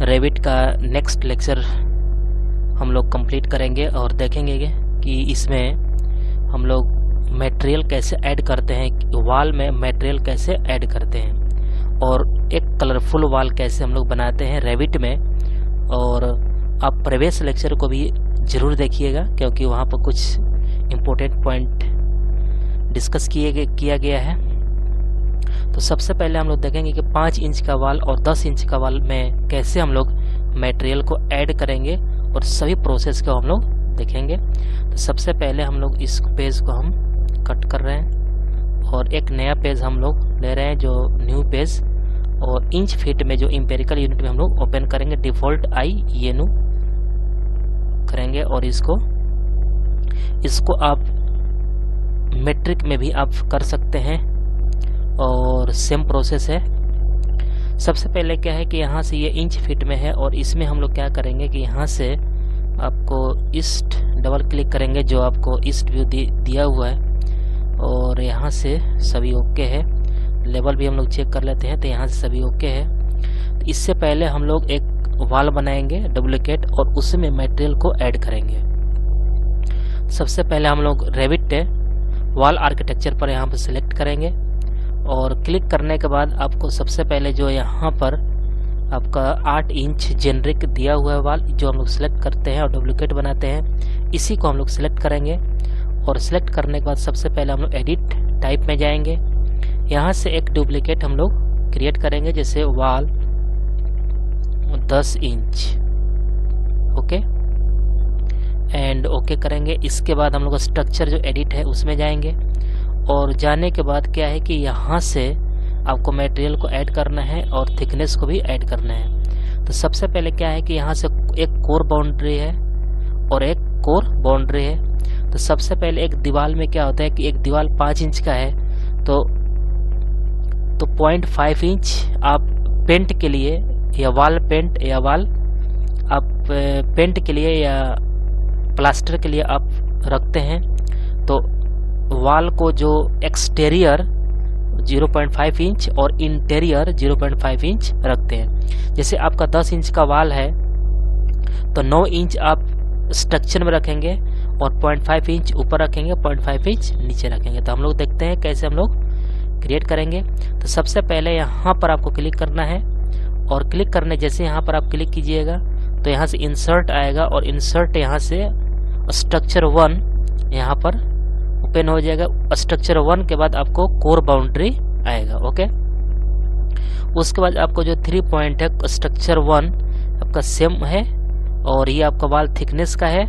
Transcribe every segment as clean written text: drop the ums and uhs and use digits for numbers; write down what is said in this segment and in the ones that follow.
Revit का next lecture हम लोग कंप्लीट करेंगे और देखेंगे कि इसमें हम लोग मटेरियल कैसे ऐड करते हैं, वॉल में मटेरियल कैसे ऐड करते हैं और एक कलरफुल वॉल कैसे हम लोग बनाते हैं रेविट में। और आप प्रीवियस लेक्चर को भी ज़रूर देखिएगा क्योंकि वहाँ पर कुछ इम्पोर्टेंट पॉइंट डिस्कस किया गया है। तो सबसे पहले हम लोग देखेंगे कि 5 इंच का वॉल और 10 इंच का वॉल में कैसे हम लोग मटेरियल को ऐड करेंगे और सभी प्रोसेस को हम लोग देखेंगे। तो सबसे पहले हम लोग इस पेज को हम कट कर रहे हैं और एक नया पेज हम लोग ले रहे हैं जो न्यू पेज, और इंच फीट में जो एम्पिरिकल यूनिट में हम लोग ओपन करेंगे, डिफ़ॉल्ट IENU करेंगे और इसको आप मेट्रिक में भी आप कर सकते हैं और सेम प्रोसेस है। सबसे पहले क्या है कि यहाँ से ये इंच फीट में है और इसमें हम लोग क्या करेंगे कि यहाँ से आपको ईस्ट डबल क्लिक करेंगे जो आपको ईस्ट व्यू दिया हुआ है और यहाँ से सभी ओके है। लेवल भी हम लोग चेक कर लेते हैं तो यहाँ से सभी ओके है। तो इससे पहले हम लोग एक वॉल बनाएंगे डुप्लीकेट और उसमें मटेरियल को ऐड करेंगे। सबसे पहले हम लोग रेविट वॉल आर्किटेक्चर पर यहाँ पर सिलेक्ट करेंगे और क्लिक करने के बाद आपको सबसे पहले जो यहाँ पर आपका 8 इंच जेनरिक दिया हुआ है वॉल जो हम लोग सिलेक्ट करते हैं और डुप्लीकेट बनाते हैं, इसी को हम लोग सिलेक्ट करेंगे। और सिलेक्ट करने के बाद सबसे पहले हम लोग एडिट टाइप में जाएंगे, यहाँ से एक डुप्लीकेट हम लोग क्रिएट करेंगे जैसे wall 10 inch, okay and okay करेंगे। इसके बाद हम लोग स्ट्रक्चर जो एडिट है उसमें जाएंगे और जाने के बाद क्या है कि यहाँ से आपको मटेरियल को ऐड करना है और थिकनेस को भी ऐड करना है। तो सबसे पहले क्या है कि यहाँ से एक कोर बाउंड्री है और एक कोर बाउंड्री है। तो सबसे पहले एक दीवार में क्या होता है कि एक दीवार 5 इंच का है तो 0.5 इंच आप पेंट के लिए या वॉल पेंट या वॉल आप पेंट के लिए या प्लास्टर के लिए आप रखते हैं। तो वॉल को जो एक्सटीरियर 0.5 इंच और इंटीरियर 0.5 इंच रखते हैं। जैसे आपका 10 इंच का वॉल है तो 9 इंच आप स्ट्रक्चर में रखेंगे और 0.5 इंच ऊपर रखेंगे, 0.5 इंच नीचे रखेंगे। तो हम लोग देखते हैं कैसे हम लोग क्रिएट करेंगे। तो सबसे पहले यहाँ पर आपको क्लिक करना है और क्लिक करने जैसे यहाँ पर आप क्लिक कीजिएगा तो यहाँ से इंसर्ट आएगा और इंसर्ट यहाँ से स्ट्रक्चर 1 यहाँ पर ओपन हो जाएगा। स्ट्रक्चर 1 के बाद आपको कोर बाउंड्री आएगा, ओके। उसके बाद आपको जो 3 पॉइंट है स्ट्रक्चर 1 आपका सेम है और ये आपका वॉल थिकनेस का है।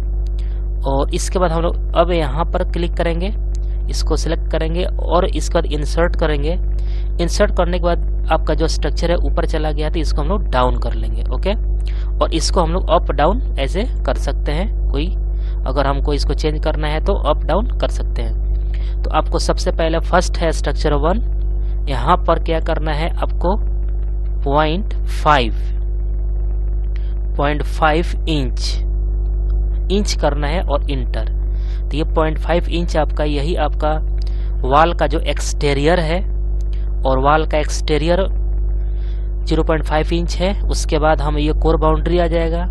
और इसके बाद हम लोग अब यहाँ पर क्लिक करेंगे, इसको सिलेक्ट करेंगे और इसके बाद इंसर्ट करेंगे। इंसर्ट करने के बाद आपका जो स्ट्रक्चर है ऊपर चला गया तो इसको हम लोग डाउन कर लेंगे, ओके। और इसको हम लोग अप डाउन ऐसे कर सकते हैं, कोई अगर हमको इसको चेंज करना है तो अप डाउन कर सकते हैं। तो आपको सबसे पहले फर्स्ट है स्ट्रक्चर 1, यहाँ पर क्या करना है आपको 0.5 इंच करना है और इंटर। तो ये 0.5 इंच आपका यही आपका वॉल का जो एक्सटीरियर है और वॉल का एक्सटीरियर 0.5 इंच है। उसके बाद हम ये कोर बाउंड्री आ जाएगा।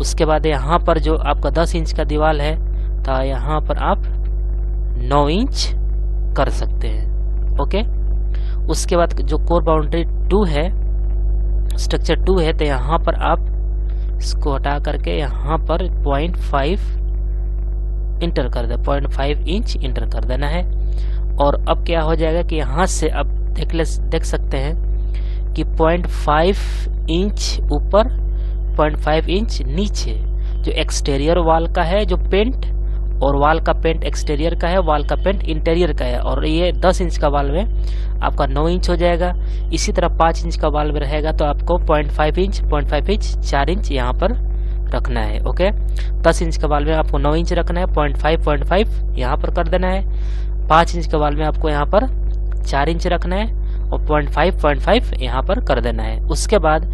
उसके बाद यहाँ पर जो आपका 10 इंच का दीवार है तो यहाँ पर आप 9 इंच कर सकते हैं, ओके। उसके बाद जो कोर बाउंड्री 2 है, स्ट्रक्चर 2 है, तो यहाँ पर आप इसको हटा करके यहाँ पर 0.5 इंटर कर दे, 0.5 इंच इंटर कर देना है। और अब क्या हो जाएगा कि यहाँ से आप देख सकते हैं कि 0.5 इंच ऊपर 0.5 इंच नीचे जो एक्सटीरियर वॉल का है जो पेंट, और वॉल का पेंट एक्सटीरियर का है, वॉल का पेंट इंटीरियर का है। और ये 10 इंच का वॉल में आपका 9 इंच हो जाएगा। इसी तरह 5 इंच का वॉल में रहेगा तो आपको 0.5 इंच 4 इंच यहाँ पर रखना है, ओके। 10 इंच का वॉल में आपको 9 इंच रखना है, 0.5 यहाँ पर कर देना है। 5 इंच का वॉल में आपको यहाँ पर 4 इंच रखना है और 0.5 यहाँ पर कर देना है। उसके बाद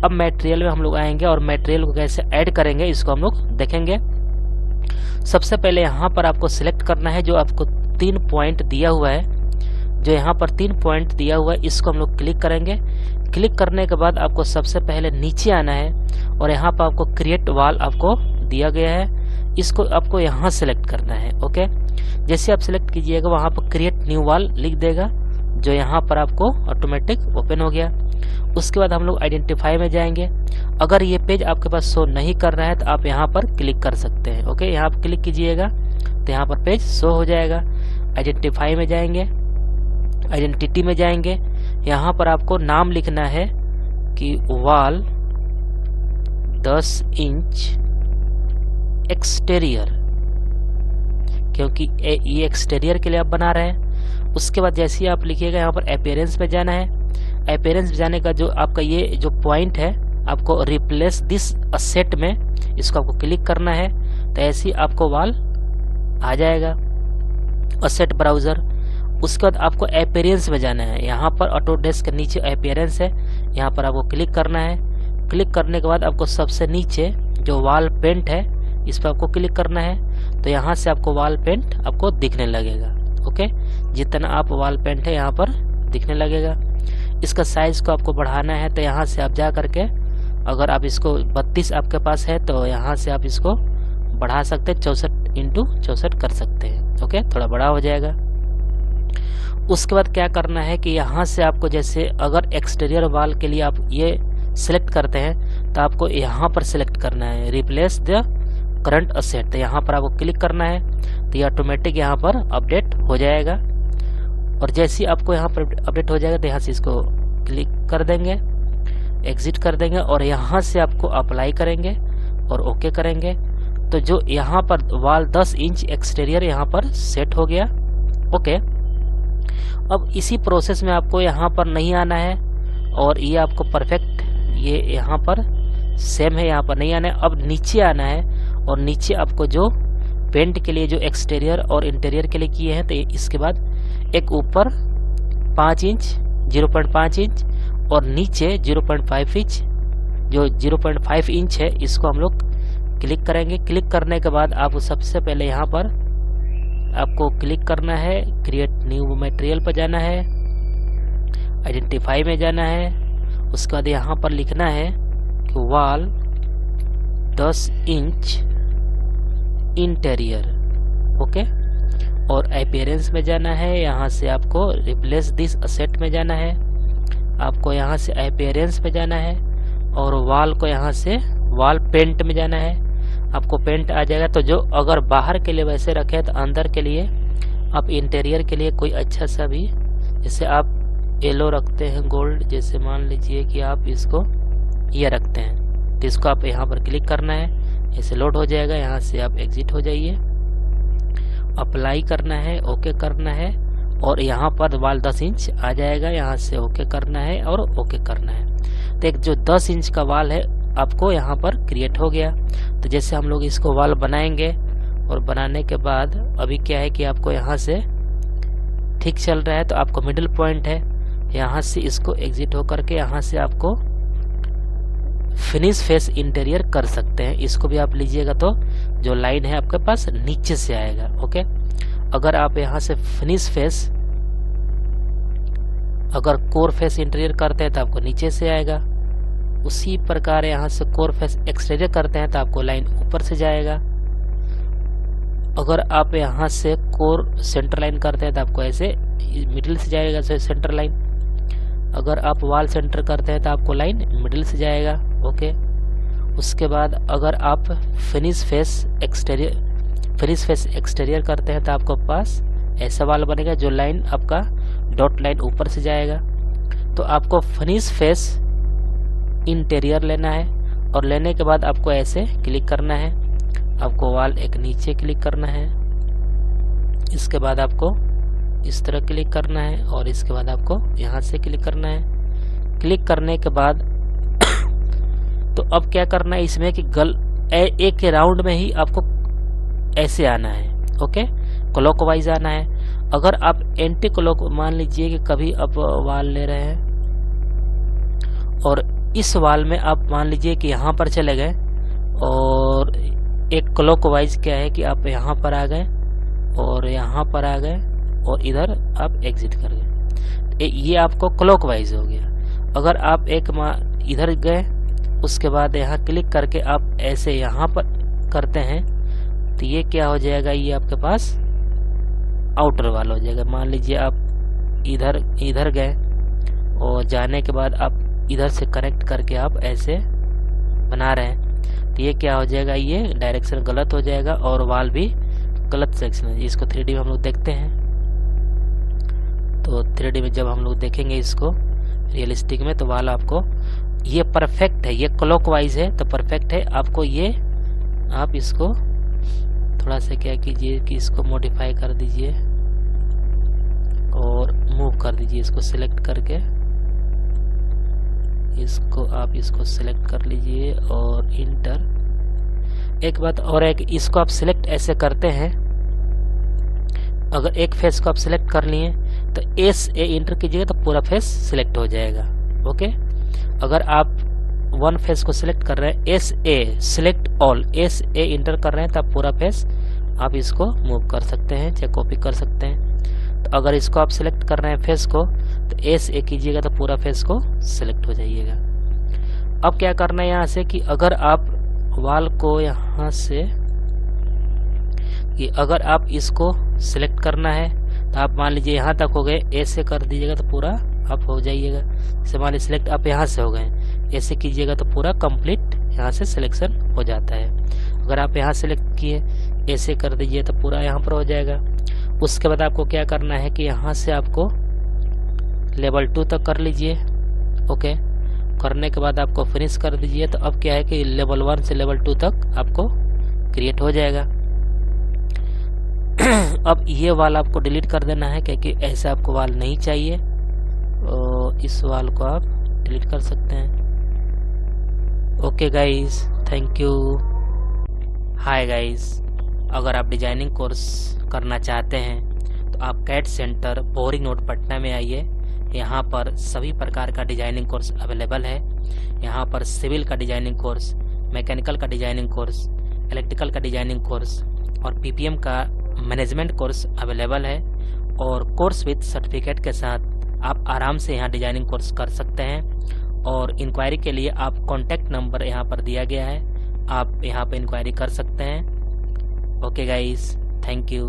अब मटेरियल में हम लोग आएंगे और मटेरियल को कैसे ऐड करेंगे इसको हम लोग देखेंगे। सबसे पहले यहाँ पर आपको सिलेक्ट करना है जो आपको 3 पॉइंट दिया हुआ है, जो यहाँ पर 3 पॉइंट दिया हुआ है इसको हम लोग क्लिक करेंगे। क्लिक करने के बाद आपको सबसे पहले नीचे आना है और यहाँ पर आपको क्रिएट वॉल आपको दिया गया है, इसको आपको यहाँ सेलेक्ट करना है। ओके, जैसे आप सेलेक्ट कीजिएगा वहाँ पर क्रिएट न्यू वॉल लिख देगा, जो यहाँ पर आपको ऑटोमेटिक ओपन हो गया। उसके बाद हम लोग आइडेंटिफाई में जाएंगे। अगर ये पेज आपके पास शो नहीं कर रहा है तो आप यहाँ पर क्लिक कर सकते हैं। ओके, यहाँ पर क्लिक कीजिएगा तो यहाँ पर पेज शो हो जाएगा। आइडेंटिफाई में जाएंगे, आइडेंटिटी में जाएंगे, यहाँ पर आपको नाम लिखना है कि वॉल 10 इंच एक्सटीरियर, क्योंकि ये एक्सटीरियर के लिए आप बना रहे हैं। उसके बाद जैसे ही आप लिखिएगा यहाँ पर अपीयरेंस में जाना है। अपीयरेंस में जाने का जो आपका ये जो पॉइंट है, आपको रिप्लेस दिस असेट में इसको आपको क्लिक करना है, तो ऐसे ही आपको वॉल आ जाएगा असेट ब्राउज़र। उसके बाद आपको अपीयरेंस में जाना है, यहाँ पर ऑटोडेस्क के नीचे अपीयरेंस है, यहाँ पर आपको क्लिक करना है। क्लिक करने के बाद आपको सबसे नीचे जो वॉल पेंट है इस पर आपको क्लिक करना है, तो यहाँ से आपको वॉल पेंट आपको दिखने लगेगा। ओके, जितना आप वॉल पेंट है यहाँ पर दिखने लगेगा। इसका साइज़ को आपको बढ़ाना है तो यहाँ से आप जा करके, अगर आप इसको 32 आपके पास है तो यहाँ से आप इसको बढ़ा सकते हैं, 64x64 कर सकते हैं। ओके, थोड़ा बड़ा हो जाएगा। उसके बाद क्या करना है कि यहाँ से आपको, जैसे अगर एक्सटीरियर वॉल के लिए आप ये सिलेक्ट करते हैं तो आपको यहाँ पर सिलेक्ट करना है रिप्लेस द करंट असेट, तो यहाँ पर आपको क्लिक करना है, तो ये ऑटोमेटिक यहाँ पर अपडेट हो जाएगा। और जैसे ही आपको यहाँ पर अपडेट हो जाएगा तो यहाँ से इसको क्लिक कर देंगे, एग्जिट कर देंगे और यहाँ से आपको अप्लाई करेंगे और ओके करेंगे। तो जो यहाँ पर वॉल 10 इंच एक्सटीरियर यहाँ पर सेट हो गया। ओके, अब इसी प्रोसेस में आपको यहाँ पर नहीं आना है और ये आपको परफेक्ट ये यहाँ पर सेम है, यहाँ पर नहीं आना है। अब नीचे आना है और नीचे आपको जो पेंट के लिए जो एक्सटीरियर और इंटीरियर के लिए किए हैं, तो इसके बाद एक ऊपर 5 इंच 0.5 इंच और नीचे 0.5 इंच, जो 0.5 इंच है इसको हम लोग क्लिक करेंगे। क्लिक करने के बाद आप सबसे पहले यहाँ पर आपको क्लिक करना है, क्रिएट न्यू मटेरियल पर जाना है, आइडेंटिफाई में जाना है। उसके बाद यहाँ पर लिखना है कि वॉल 10 इंच इंटीरियर। ओके, और अपीयरेंस में जाना है, यहाँ से आपको रिप्लेस दिस असेट में जाना है, आपको यहाँ से अपीयरेंस में जाना है और वॉल को यहाँ से वॉल पेंट में जाना है, आपको पेंट आ जाएगा। तो जो अगर बाहर के लिए वैसे रखे तो अंदर के लिए आप इंटीरियर के लिए कोई अच्छा सा भी, जैसे आप येलो रखते हैं, गोल्ड, जैसे मान लीजिए कि आप इसको ये रखते हैं, तो इसको आप यहाँ पर क्लिक करना है, ऐसे लोड हो जाएगा। यहाँ से आप एग्जिट हो जाइए, अप्लाई करना है, ओके करना है और यहाँ पर वॉल 10 इंच आ जाएगा, यहाँ से ओके करना है और ओके करना है। तो एक जो 10 इंच का वॉल है आपको यहाँ पर क्रिएट हो गया। तो जैसे हम लोग इसको वॉल बनाएंगे और बनाने के बाद अभी क्या है कि आपको यहाँ से ठीक चल रहा है, तो आपको मिडिल पॉइंट है, यहाँ से इसको एग्जिट होकर के यहाँ से आपको फिनिश फेस इंटीरियर कर सकते हैं। इसको भी आप लीजिएगा तो जो लाइन है आपके पास नीचे से आएगा। ओके, अगर आप यहाँ से फिनिश फेस, अगर कोर फेस इंटीरियर करते हैं तो आपको नीचे से आएगा। उसी प्रकार यहाँ से कोर फेस एक्सटीरियर करते हैं तो आपको लाइन ऊपर से जाएगा। अगर आप यहाँ से कोर सेंटर लाइन करते हैं तो आपको ऐसे मिडिल से जाएगा, सेंटर लाइन। अगर आप वॉल सेंटर करते हैं तो आपको लाइन मिडिल से जाएगा। ओके, उसके बाद अगर आप फिनिश फेस एक्सटीरियर करते हैं तो आपको पास ऐसा वॉल बनेगा, जो लाइन आपका डॉट लाइन ऊपर से जाएगा। तो आपको फिनिश फेस इंटीरियर लेना है और लेने के बाद आपको ऐसे क्लिक करना है, आपको वॉल एक नीचे क्लिक करना है, इसके बाद आपको इस तरह क्लिक करना है और इसके बाद आपको यहाँ से क्लिक करना है। क्लिक करने के बाद तो अब क्या करना है इसमें कि एक के राउंड में ही आपको ऐसे आना है। ओके, क्लॉकवाइज आना है। अगर आप एंटी क्लॉक, मान लीजिए कि कभी आप वॉल ले रहे हैं और इस वॉल में आप मान लीजिए कि यहाँ पर चले गए और एक क्लॉकवाइज क्या है कि आप यहाँ पर आ गए और यहाँ पर आ गए और इधर आप एग्जिट कर गए, ये आपको क्लॉकवाइज हो गया। अगर आप इधर गए, उसके बाद यहाँ क्लिक करके आप ऐसे यहाँ पर करते हैं तो ये क्या हो जाएगा, ये आपके पास आउटर वाल हो जाएगा। मान लीजिए आप इधर गए और जाने के बाद आप इधर से कनेक्ट करके आप ऐसे बना रहे हैं तो ये क्या हो जाएगा, ये डायरेक्शन गलत हो जाएगा और वाल भी गलत सेक्शन है। इसको 3D में हम लोग देखते हैं। तो 3D में जब हम लोग देखेंगे इसको रियलिस्टिक में, तो वाल आपको ये परफेक्ट है, ये क्लॉकवाइज है तो परफेक्ट है। आपको ये आप इसको थोड़ा सा क्या कीजिए कि इसको मॉडिफाई कर दीजिए और मूव कर दीजिए। इसको सिलेक्ट करके इसको सिलेक्ट कर लीजिए और इंटर। एक बात और है कि इसको आप सिलेक्ट ऐसे करते हैं, अगर एक फेस को आप सिलेक्ट कर लिए तो SA इंटर कीजिएगा तो पूरा फेस सिलेक्ट हो जाएगा। ओके, अगर आप वन फेस को सिलेक्ट कर रहे हैं SA select all SA inter कर रहे हैं तो आप पूरा फेस आप इसको मूव कर सकते हैं, चाहे कॉपी कर सकते हैं। तो अगर इसको आप सिलेक्ट कर रहे हैं फेस को तो SA कीजिएगा तो पूरा फेस को सिलेक्ट हो जाइएगा। अब क्या करना है यहाँ से कि अगर आप वाल को यहाँ से कि अगर आप इसको सिलेक्ट करना है तो आप मान लीजिए यहाँ तक हो गए, ऐसे कर दीजिएगा तो पूरा आप हो जाइएगा। जैसे मान लीजिए सिलेक्ट आप यहाँ से हो गए, ऐसे कीजिएगा तो पूरा कंप्लीट यहाँ से सिलेक्शन हो जाता है। अगर आप यहाँ सेलेक्ट किए, ऐसे कर दीजिए तो पूरा यहाँ पर हो जाएगा। उसके बाद आपको क्या करना है कि यहाँ से आपको लेवल 2 तक कर लीजिए। ओके, करने के बाद आपको फिनिश कर दीजिए। तो अब क्या है कि लेवल 1 से लेवल 2 तक आपको क्रिएट हो जाएगा। अब ये वाल आपको डिलीट कर देना है क्योंकि ऐसे आपको वाल नहीं चाहिए, और इस वाल को आप डिलीट कर सकते हैं। Okay guys, thank you. Hi guys, अगर आप डिजाइनिंग कोर्स करना चाहते हैं तो आप CAT centre Boring Road Patna में आइए। यहाँ पर सभी प्रकार का डिजाइनिंग कोर्स अवेलेबल है। यहाँ पर सिविल का डिजाइनिंग कोर्स, मैकेनिकल का डिजाइनिंग कोर्स, इलेक्ट्रिकल का डिजाइनिंग कोर्स और PPM का मैनेजमेंट कोर्स अवेलेबल है। और कोर्स विद सर्टिफिकेट के साथ आप आराम से यहाँ डिजाइनिंग कोर्स कर सकते हैं। और इंक्वायरी के लिए आप कॉन्टैक्ट नंबर यहाँ पर दिया गया है, आप यहाँ पर इंक्वायरी कर सकते हैं। Okay guys, thank you.